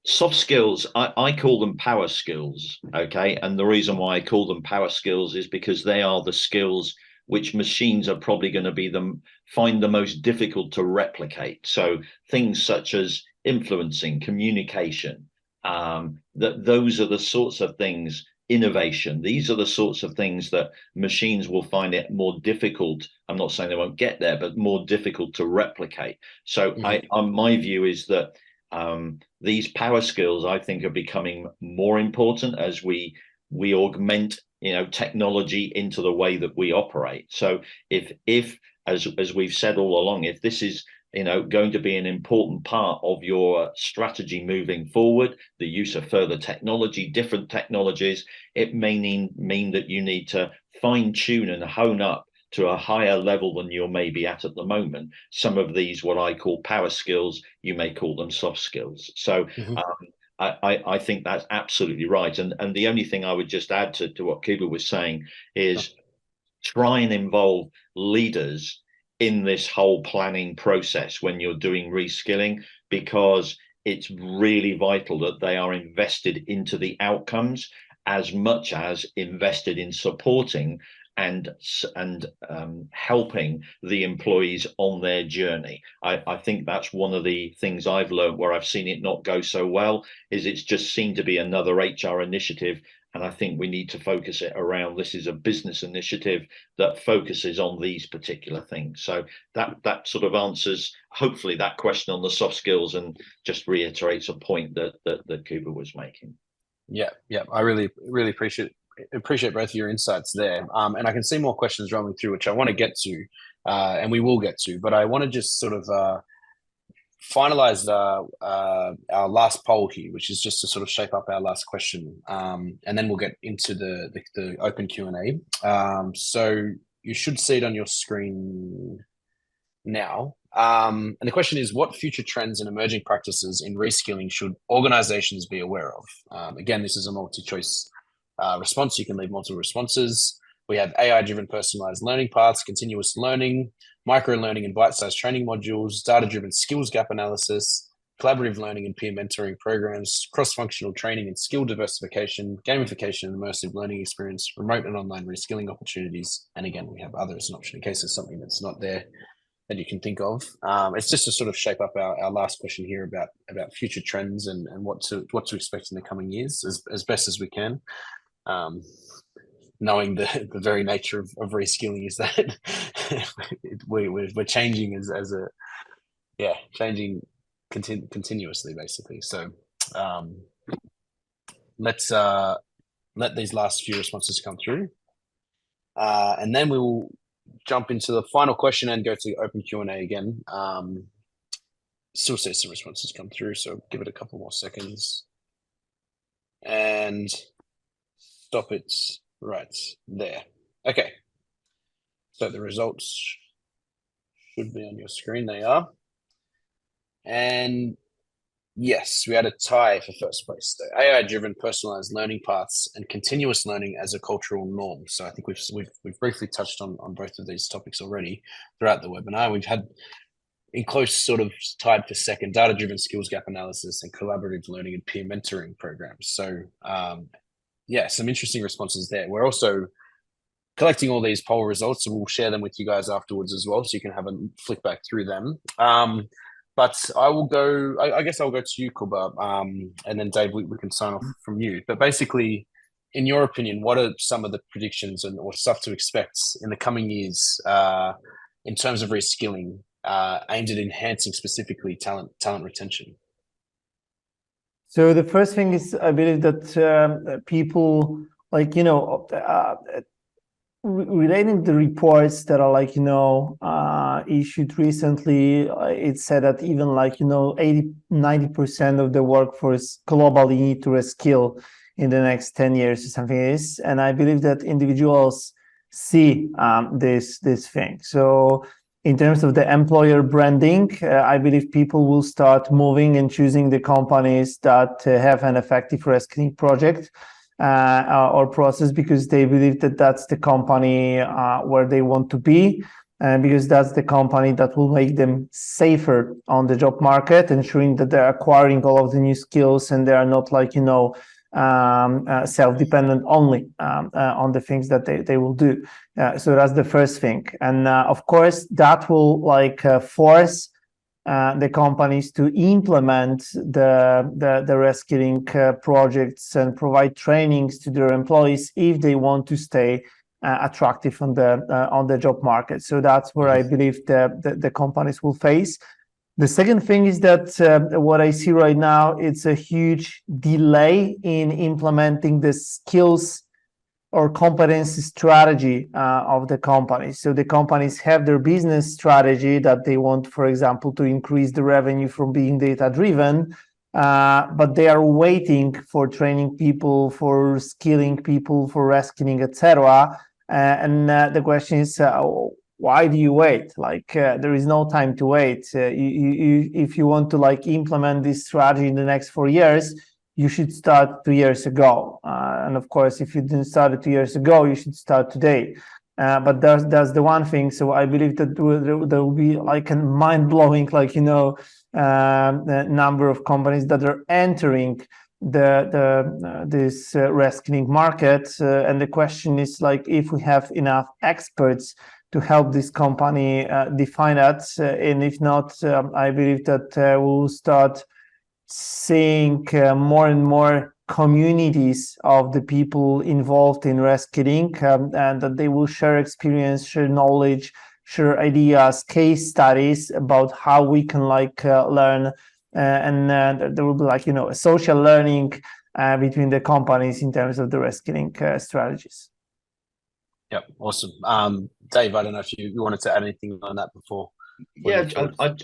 soft skills, I call them power skills. Okay, and the reason why I call them power skills is because they are the skills which machines are probably going to find the most difficult to replicate. So things such as influencing, communication, those are the sorts of things. Innovation, these are the sorts of things that machines will find it more difficult. I'm not saying they won't get there, but more difficult to replicate. So my view is that these power skills, I think, are becoming more important as we augment technology into the way that we operate. So if as we've said all along, if this is going to be an important part of your strategy moving forward, the use of further technology, different technologies, it may mean that you need to fine tune and hone up to a higher level than you're maybe at the moment. Some of these, what I call power skills, you may call them soft skills. So I think that's absolutely right. And the only thing I would just add to what Kuba was saying is try and involve leaders in this whole planning process when you're doing reskilling, because it's really vital that they are invested into the outcomes as much as invested in supporting and helping the employees on their journey. I think that's one of the things I've learned where I've seen it not go so well, is it's just seemed to be another HR initiative. And I think we need to focus it around, this is a business initiative that focuses on these particular things. So that sort of answers, hopefully, that question on the soft skills, and just reiterates a point that Kuba was making. Yeah. I really appreciate both of your insights there. And I can see more questions rolling through, which I want to get to, and we will get to. But I want to just sort of finalized our last poll here, which is just to sort of shape up our last question, and then we'll get into the open Q&A. So you should see it on your screen now. And the question is, what future trends and emerging practices in reskilling should organizations be aware of? Again, this is a multi-choice response. You can leave multiple responses. We have AI-driven personalized learning paths, continuous learning, micro-learning and bite-sized training modules, data-driven skills gap analysis, collaborative learning and peer mentoring programs, cross-functional training and skill diversification, gamification and immersive learning experience, remote and online reskilling opportunities. And again, we have other as an option in case there's something that's not there that you can think of. It's just to sort of shape up our last question here about future trends and what to expect in the coming years as best as we can. Knowing the very nature of reskilling is that we're changing changing continuously, basically. So let's let these last few responses come through, and then we will jump into the final question and go to the open Q&A again. Still see some responses come through, so give it a couple more seconds and stop it right there. Okay, so the results should be on your screen. They are. And yes, we had a tie for first place. The AI-driven personalized learning paths and continuous learning as a cultural norm. So I think we've briefly touched on both of these topics already throughout the webinar. We've had in close sort of tied for second, data-driven skills gap analysis and collaborative learning and peer mentoring programs. So some interesting responses there. We're also collecting all these poll results, and we'll share them with you guys afterwards as well, so you can have a flick back through them. But But I will go. I guess I'll go to you, Kuba, and then Dave, we can sign off from you. But basically, in your opinion, what are some of the predictions or stuff to expect in the coming years in terms of reskilling aimed at enhancing specifically talent retention? So the first thing is, I believe that people, like, relating the reports that are, like, issued recently, it said that even, like, 80-90% of the workforce globally need to reskill in the next 10 years or something like this. And I believe that individuals see this thing. So in terms of the employer branding, I believe people will start moving and choosing the companies that have an effective reskilling project or process, because they believe that that's the company where they want to be, because that's the company that will make them safer on the job market, ensuring that they're acquiring all of the new skills and they are not, like, self-dependent only on the things that they will do. So that's the first thing. And of course, that will, like, force the companies to implement the reskilling projects and provide trainings to their employees if they want to stay attractive on the job market. So that's where I believe the companies will face. The second thing is that what I see right now, it's a huge delay in implementing the skills or competency strategy of the companies. So the companies have their business strategy that they want, for example, to increase the revenue from being data-driven, but they are waiting for training people, for skilling people, for reskilling, etc. And the question is, why do you wait? Like, there is no time to wait. If you want to, like, implement this strategy in the next 4 years, you should start 2 years ago. And of course, if you didn't start it 2 years ago, you should start today. But that's the one thing. So I believe that there will be, like, a mind-blowing, like, the number of companies that are entering this reskilling market. And the question is, like, if we have enough experts to help this company define that. And if not, I believe that we'll start seeing more and more communities of the people involved in reskilling, and that they will share experience, share knowledge, share ideas, case studies about how we can, like, learn, and there will be, like, a social learning between the companies in terms of the reskilling strategies. Yep, awesome. Dave, I don't know if you wanted to add anything on that before. Yeah,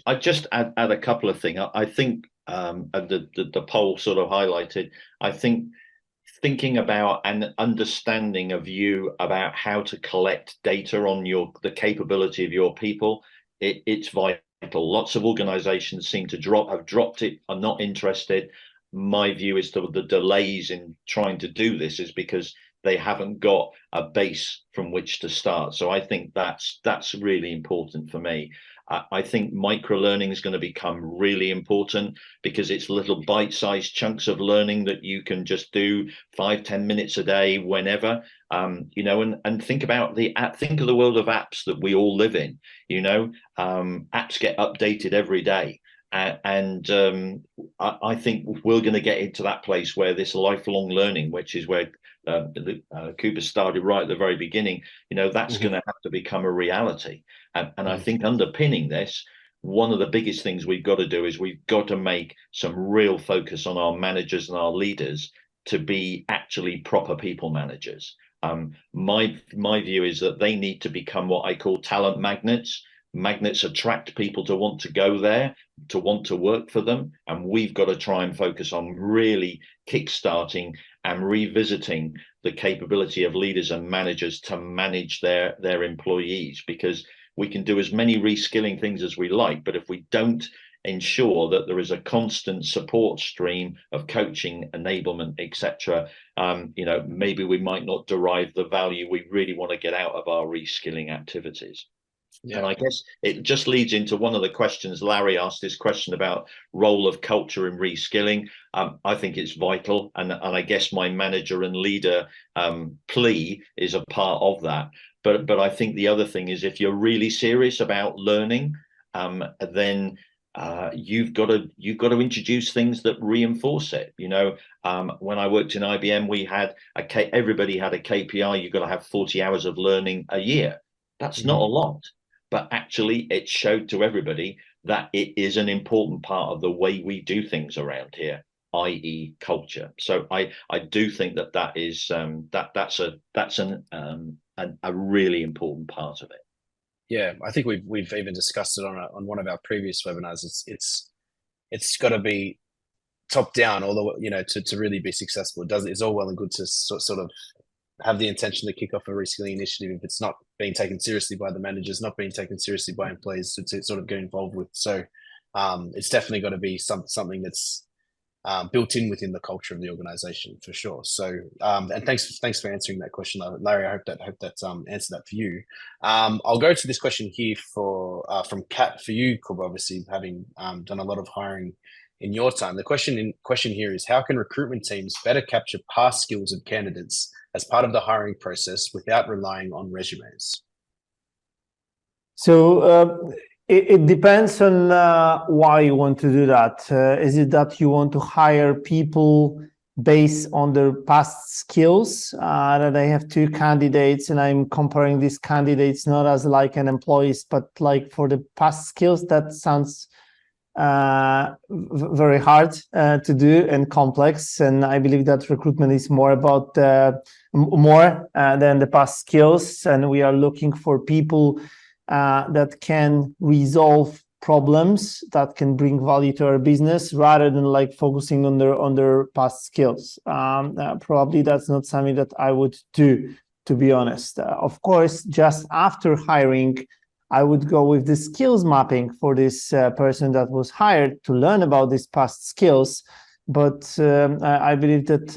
I just add a couple of things. I think the poll sort of highlighted, I think thinking about and understanding a view about how to collect data on the capability of your people, it's vital. Lots of organizations seem to have dropped it, are not interested. My view is that the delays in trying to do this is because they haven't got a base from which to start. So I think that's really important for me. I think micro-learning is going to become really important because it's little bite-sized chunks of learning that you can just do 5-10 minutes a day, whenever, and think about think of the world of apps that we all live in. Apps get updated every day. And I think we're going to get into that place where this lifelong learning, which is where Cooper started right at the very beginning, that's going to have to become a reality. And I think underpinning this, one of the biggest things we've got to do is we've got to make some real focus on our managers and our leaders to be actually proper people managers. My view is that they need to become what I call talent magnets. Magnets attract people to want to go there, to want to work for them. And we've got to try and focus on really kickstarting and revisiting the capability of leaders and managers to manage their employees, because we can do as many reskilling things as we like, but if we don't ensure that there is a constant support stream of coaching, enablement, etc., maybe we might not derive the value we really want to get out of our reskilling activities. Yeah. And I guess it just leads into one of the questions. Larry asked this question about role of culture in reskilling. I think it's vital, and I guess my manager and leader plea is a part of that. But I think the other thing is, if you're really serious about learning, then you've got to introduce things that reinforce it. When I worked in IBM, we had everybody had a KPI. You've got to have 40 hours of learning a year. That's not a lot, but actually it showed to everybody that it is an important part of the way we do things around here, i.e. culture. So I do think that is that's a really important part of it. Yeah, I think we've even discussed it on one of our previous webinars. It's got to be top down, although to really be successful. It's all well and good to sort of have the intention to kick off a reskilling initiative if it's not being taken seriously by the managers, not being taken seriously by employees to sort of get involved with. So it's definitely got to be something that's built in within the culture of the organization for sure. So and thanks for answering that question, Larry. I hope that answered that for you. I'll go to this question here from Kat for you, Kuba, obviously having done a lot of hiring in your time. The question here is, how can recruitment teams better capture past skills of candidates as part of the hiring process without relying on resumes? So it depends on why you want to do that. Is it that you want to hire people based on their past skills? That I have two candidates and I'm comparing these candidates not as like an employees, but like for the past skills. That sounds very hard to do and complex. And I believe that recruitment is more about more than the past skills. And we are looking for people that can resolve problems, that can bring value to our business, rather than like focusing on their past skills. Probably that's not something that I would do, to be honest. Of course, just after hiring, I would go with the skills mapping for this person that was hired to learn about these past skills. But I believe that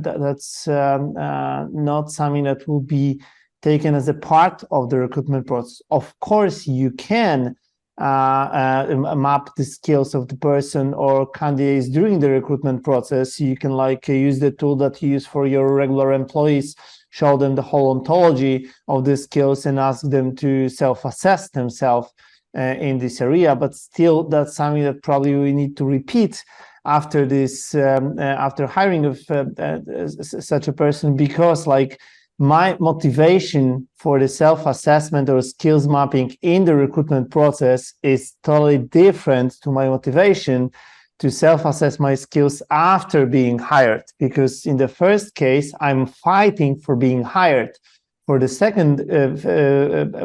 that's not something that will be taken as a part of the recruitment process. Of course, you can map the skills of the person or candidates during the recruitment process. You can like use the tool that you use for your regular employees, show them the whole ontology of the skills and ask them to self-assess themselves in this area. But still, that's something that probably we need to repeat after this, after hiring of such a person, because like my motivation for the self-assessment or skills mapping in the recruitment process is totally different to my motivation to self-assess my skills after being hired. Because in the first case, I'm fighting for being hired. For the second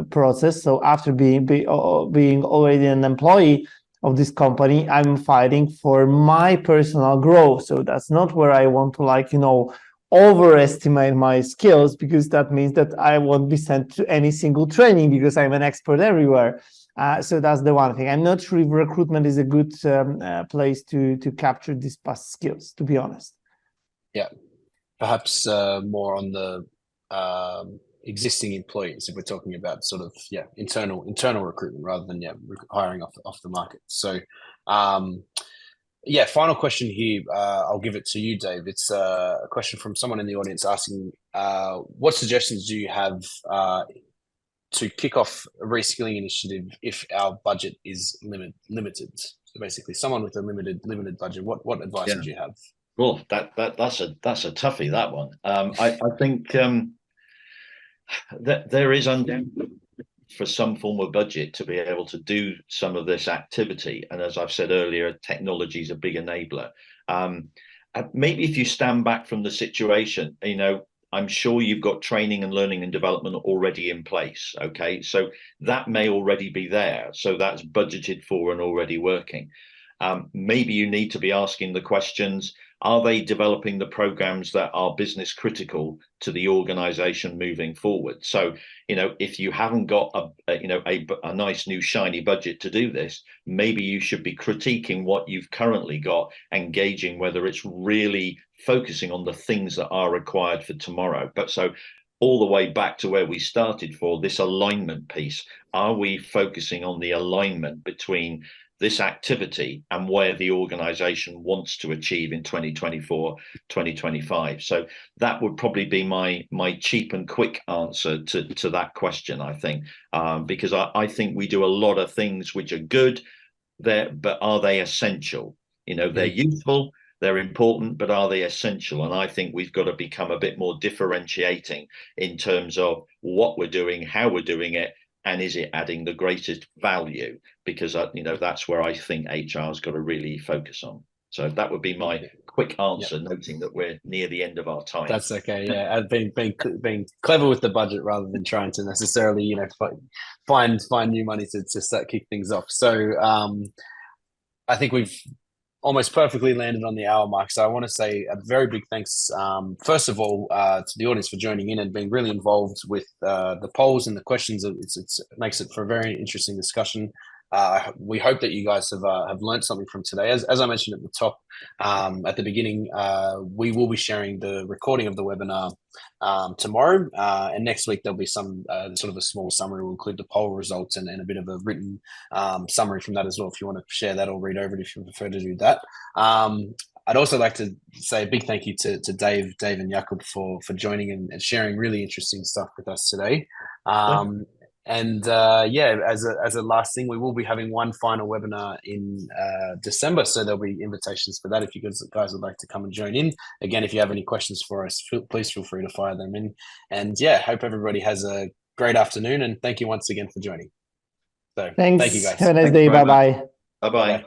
process, so after being already an employee of this company, I'm fighting for my personal growth. So that's not where I want to overestimate my skills, because that means that I won't be sent to any single training because I'm an expert everywhere. So that's the one thing. I'm not sure if recruitment is a good place to capture these past skills, to be honest. Yeah, perhaps more on the existing employees, if we're talking about sort of internal recruitment rather than hiring off the market. So final question here. I'll give it to you, Dave. It's a question from someone in the audience asking, what suggestions do you have to kick off a reskilling initiative if our budget is limited? So basically, someone with a limited budget, what advice would you have? Well, that's a toughie, that one. I think that there is undoubtedly for some form of budget to be able to do some of this activity. And as I've said earlier, technology is a big enabler. Maybe if you stand back from the situation, I'm sure you've got training and learning and development already in place. Okay, so that may already be there. So that's budgeted for and already working. Maybe you need to be asking the questions, are they developing the programs that are business critical to the organization moving forward? So, if you haven't got a nice new shiny budget to do this, maybe you should be critiquing what you've currently got and gauging whether it's really focusing on the things that are required for tomorrow. But so all the way back to where we started for this alignment piece, are we focusing on the alignment between this activity and where the organization wants to achieve in 2024, 2025? So that would probably be my cheap and quick answer to that question, I think, because I think we do a lot of things which are good, but are they essential? They're useful, they're important, but are they essential? And I think we've got to become a bit more differentiating in terms of what we're doing, how we're doing it, and is it adding the greatest value? Because that's where I think HR's got to really focus on. So that would be my quick answer, noting that we're near the end of our time. That's okay. Yeah, being clever with the budget rather than trying to necessarily find new money to start kick things off. So I think we've almost perfectly landed on the hour mark. So I want to say a very big thanks, first of all, to the audience for joining in and being really involved with the polls and the questions. It makes it for a very interesting discussion. We hope that you guys have learned something from today. As I mentioned at the top, at the beginning, we will be sharing the recording of the webinar tomorrow, and next week there'll be some sort of a small summary. We'll include the poll results and a bit of a written summary from that as well, if you want to share that or read over it if you prefer to do that. I'd also like to say a big thank you to Dave and Jakub for joining and sharing really interesting stuff with us today. And as a last thing, we will be having one final webinar in December, so there'll be invitations for that if you guys would like to come and join in. Again, if you have any questions for us, please feel free to fire them in. And hope everybody has a great afternoon, and thank you once again for joining. So thanks. Thank you guys. Have a nice day. Bye-bye. Bye-bye.